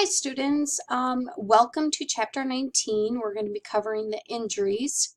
Hi students, welcome to chapter 19. We're going to be covering the injuries.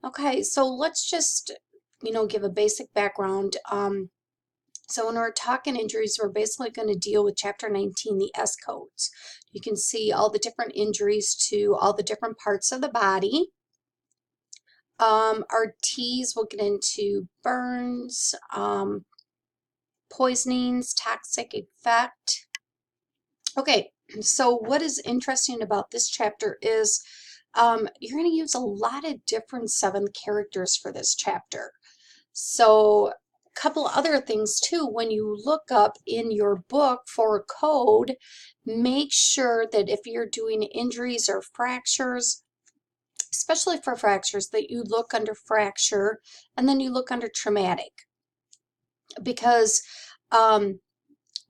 Okay, so let's just, give a basic background. So when we're talking injuries, we're basically going to deal with chapter 19, the S codes. You can see all the different injuries to all the different parts of the body. Our T's will get into burns, poisonings, toxic effect. Okay, so what is interesting about this chapter is you're going to use a lot of different 7th characters for this chapter. So a couple other things too, when you look up in your book for a code, make sure that if you're doing injuries or fractures, especially for fractures, that you look under fracture and then you look under traumatic, because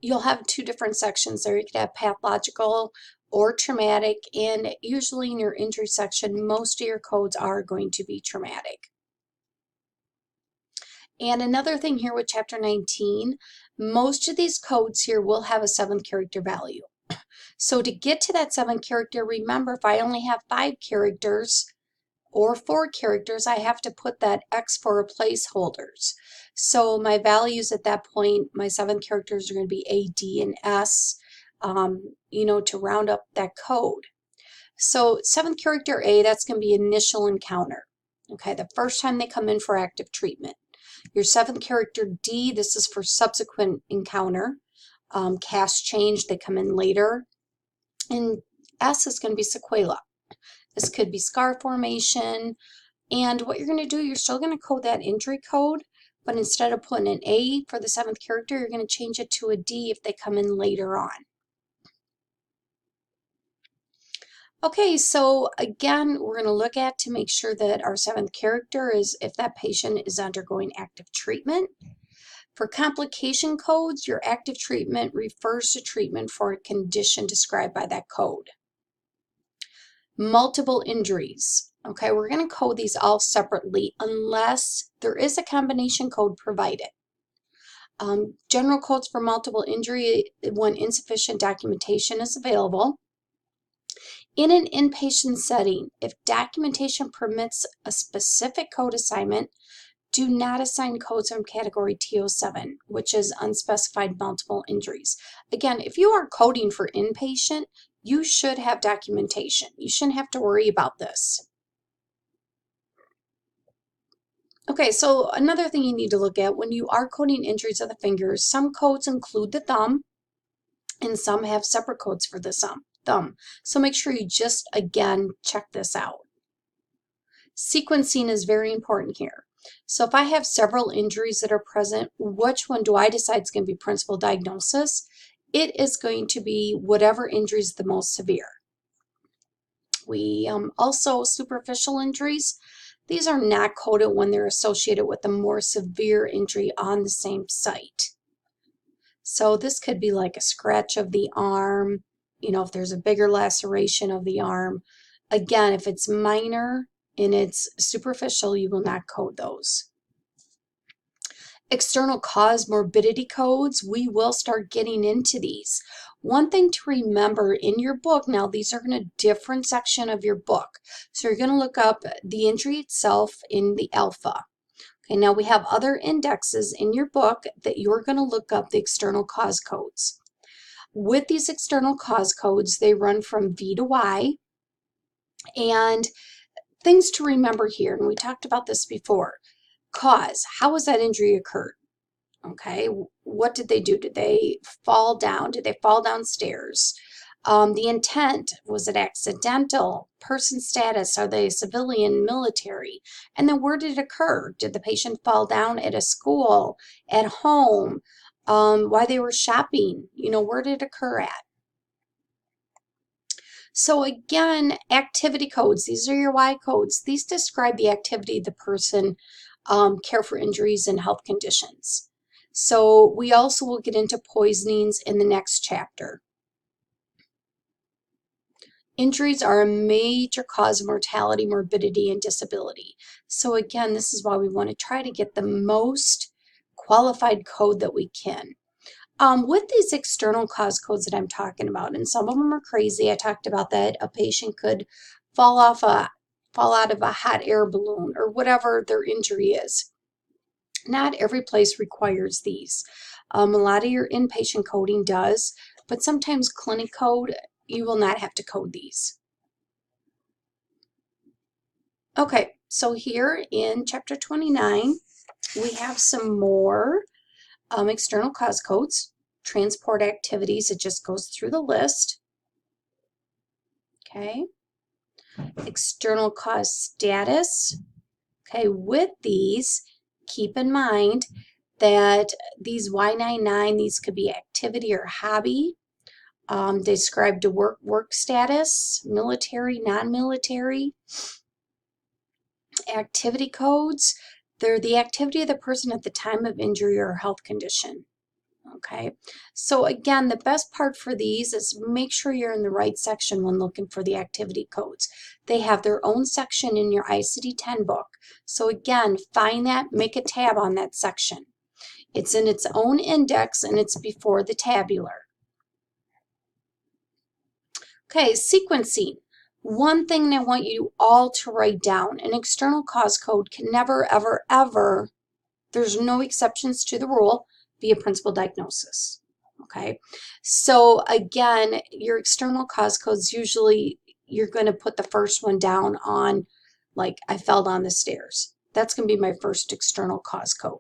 you'll have two different sections there. You could have pathological or traumatic, and usually in your injury section, most of your codes are going to be traumatic. And another thing here with chapter 19, most of these codes here will have a 7th character value. So to get to that 7th character, remember, if I only have 5 characters or 4 characters, I have to put that X for placeholders. So my values at that point, my 7 characters are going to be A, D, and S, to round up that code. So 7th character A, that's going to be initial encounter. Okay, the first time they come in for active treatment. Your 7th character D, this is for subsequent encounter. Cast change, they come in later. And S is going to be sequela. This could be scar formation. And what you're going to do, you're still going to code that injury code, but instead of putting an A for the 7th character, you're going to change it to a D if they come in later on. Okay, so again, we're going to look at to make sure that our 7th character is if that patient is undergoing active treatment. For complication codes, your active treatment refers to treatment for a condition described by that code. Multiple injuries. Okay, we're going to code these all separately unless there is a combination code provided. General codes for multiple injury when insufficient documentation is available. In an inpatient setting, if documentation permits a specific code assignment, do not assign codes from category TO7, which is unspecified multiple injuries. Again, if you are coding for inpatient, you should have documentation. You shouldn't have to worry about this. Okay, so another thing you need to look at when you are coding injuries of the fingers, some codes include the thumb and some have separate codes for the thumb. So make sure you just, again, check this out. Sequencing is very important here. So if I have several injuries that are present, which one do I decide is going to be principal diagnosis? It is going to be whatever injury is the most severe. We also, superficial injuries, these are not coded when they're associated with a more severe injury on the same site. So this could be like a scratch of the arm, if there's a bigger laceration of the arm. Again, if it's minor and it's superficial, you will not code those. External cause morbidity codes, we will start getting into these. One thing to remember in your book, now these are in a different section of your book. So you're going to look up the injury itself in the alpha. Okay, now we have other indexes in your book that you're going to look up the external cause codes. With these external cause codes, they run from V to Y. And things to remember here, and we talked about this before. Cause, how was that injury occurred? Okay, what did they do? Did they fall down? Did they fall downstairs? The intent, was it accidental? Person status, are they civilian, military? And then where did it occur? Did the patient fall down at a school, at home, while they were shopping? Where did it occur at? So again, activity codes, these are your Y codes. These describe the activity of the person, care for injuries and health conditions. So we also will get into poisonings in the next chapter. Injuries are a major cause of mortality, morbidity, and disability. So again, this is why we want to try to get the most qualified code that we can. With these external cause codes that I'm talking about, and some of them are crazy. I talked about that a patient could fall out of a hot air balloon or whatever their injury is. Not every place requires these. A lot of your inpatient coding does, but sometimes clinic code, you will not have to code these. Okay, so here in chapter 29, we have some more external cause codes, transport activities. It just goes through the list. Okay. External cause status. Okay, with these, keep in mind that these Y99, these could be activity or hobby. Described to work status, military, non-military. Activity codes, they're the activity of the person at the time of injury or health condition. Okay, so again, the best part for these is make sure you're in the right section when looking for the activity codes. They have their own section in your ICD-10 book. So again, find that, make a tab on that section. It's in its own index and it's before the tabular. Okay, sequencing. One thing I want you all to write down, an external cause code can never, ever, ever, there's no exceptions to the rule, be a principal diagnosis. Okay, so again, your external cause codes, usually you're going to put the first one down on, like, I fell down the stairs. That's going to be my first external cause code.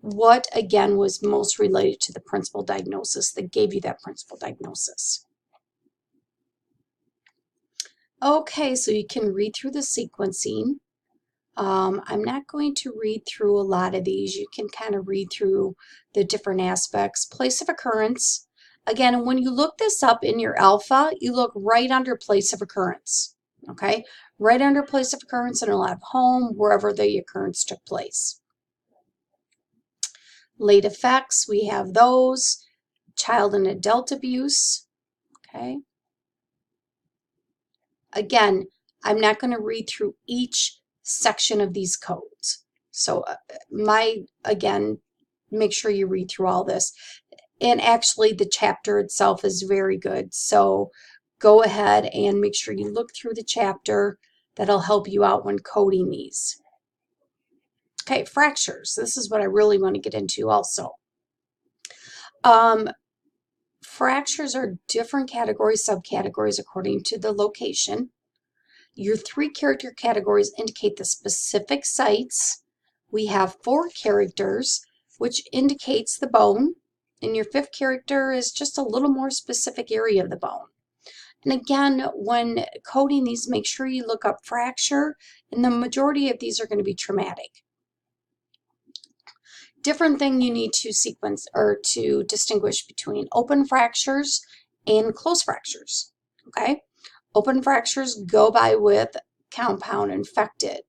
What, again, was most related to the principal diagnosis that gave you that principal diagnosis? Okay, so you can read through the sequencing. I'm not going to read through a lot of these. You can kind of read through the different aspects. Place of occurrence. Again, when you look this up in your alpha, you look right under place of occurrence. Okay, right under place of occurrence, and it'll have home, wherever the occurrence took place. Late effects, we have those. Child and adult abuse. Okay. Again, I'm not going to read through each section of these codes. So again, make sure you read through all this. And actually the chapter itself is very good. So go ahead and make sure you look through the chapter. That'll help you out when coding these. Okay, fractures. This is what I really want to get into also. Fractures are different categories, subcategories according to the location. Your 3 character categories indicate the specific sites. We have 4 characters, which indicates the bone, and your 5th character is just a little more specific area of the bone. And again, when coding these, make sure you look up fracture, and the majority of these are going to be traumatic. Different thing you need to sequence or to distinguish between open fractures and closed fractures. Okay? Open fractures go by with compound infected,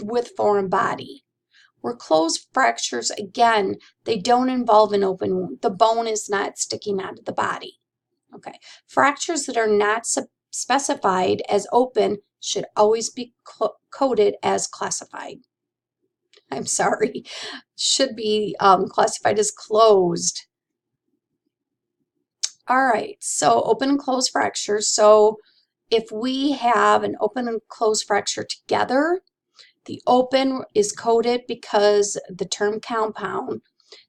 with foreign body. Where closed fractures, again, they don't involve an open wound. The bone is not sticking out of the body. Okay. Fractures that are not specified as open should always be coded as classified. I'm sorry. Should be classified as closed. All right. So open and closed fractures. So if we have an open and closed fracture together, the open is coded because the term compound.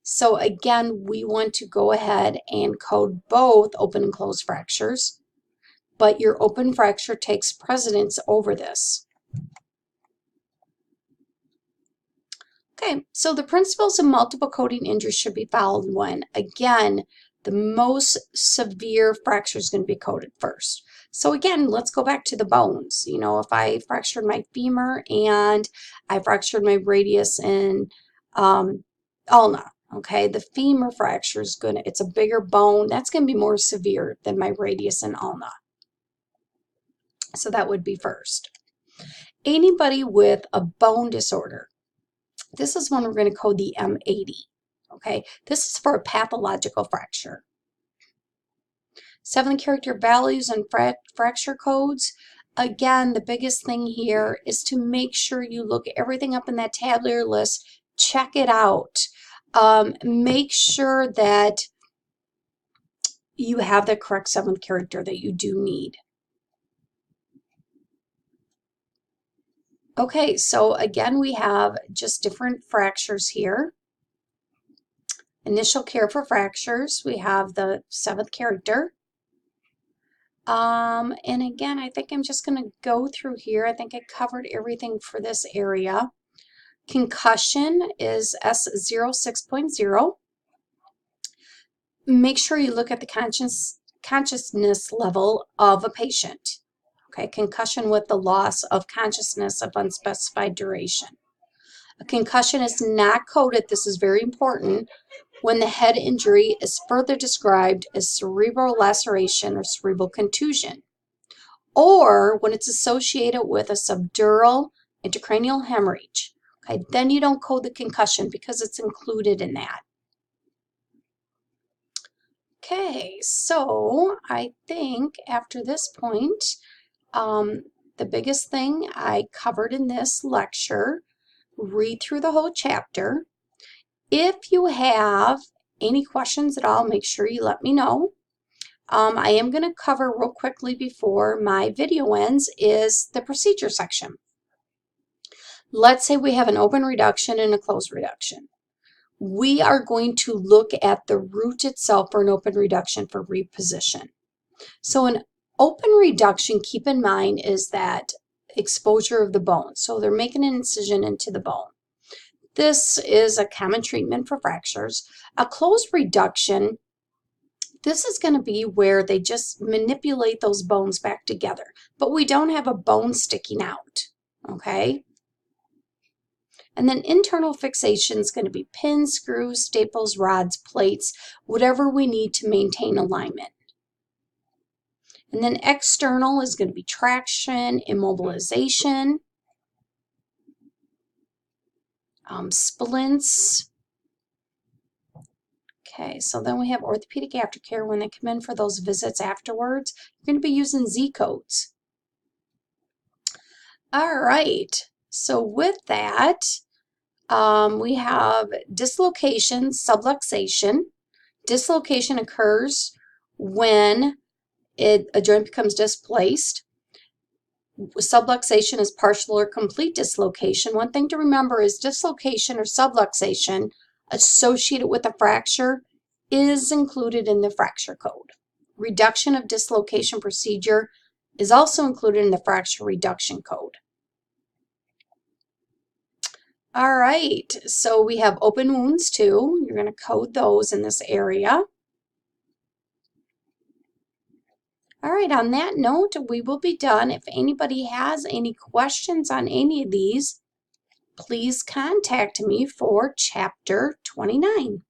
So again, we want to go ahead and code both open and closed fractures, but your open fracture takes precedence over this. Okay, so the principles of multiple coding injuries should be followed when, again, the most severe fracture is going to be coded first. So again, let's go back to the bones. You know, if I fractured my femur and I fractured my radius in ulna, okay, the femur fracture is it's a bigger bone. That's going to be more severe than my radius and ulna. So that would be first. Anybody with a bone disorder, this is when we're going to code the M80. Okay, this is for a pathological fracture. 7 character values and fracture codes. Again, the biggest thing here is to make sure you look everything up in that tabular list. Check it out. Make sure that you have the correct 7th character that you do need. Okay, so again, we have just different fractures here. Initial care for fractures, we have the 7th character. And again, I think I'm just going to go through here. I think I covered everything for this area. Concussion is S06.0. Make sure you look at the consciousness level of a patient. Okay, concussion with the loss of consciousness of unspecified duration. A concussion is not coded, this is very important, when the head injury is further described as cerebral laceration or cerebral contusion, or when it's associated with a subdural intracranial hemorrhage. Okay, then you don't code the concussion because it's included in that. Okay, so I think after this point, the biggest thing I covered in this lecture, read through the whole chapter. If you have any questions at all, make sure you let me know. I am going to cover real quickly before my video ends is the procedure section. Let's say we have an open reduction and a closed reduction. We are going to look at the root itself for an open reduction for reposition. So an open reduction, keep in mind, is that exposure of the bone. So they're making an incision into the bone. This is a common treatment for fractures. A closed reduction, this is going to be where they just manipulate those bones back together, but we don't have a bone sticking out, okay? And then internal fixation is going to be pins, screws, staples, rods, plates, whatever we need to maintain alignment. And then external is going to be traction, immobilization, splints. Okay, so then we have orthopedic aftercare. When they come in for those visits afterwards, you're going to be using Z codes. All right, so with that, we have dislocation, subluxation. Dislocation occurs when a joint becomes displaced. Subluxation is partial or complete dislocation. One thing to remember is dislocation or subluxation associated with a fracture is included in the fracture code. Reduction of dislocation procedure is also included in the fracture reduction code. All right, so we have open wounds too. You're going to code those in this area. All right, on that note, we will be done. If anybody has any questions on any of these, please contact me for Chapter 29.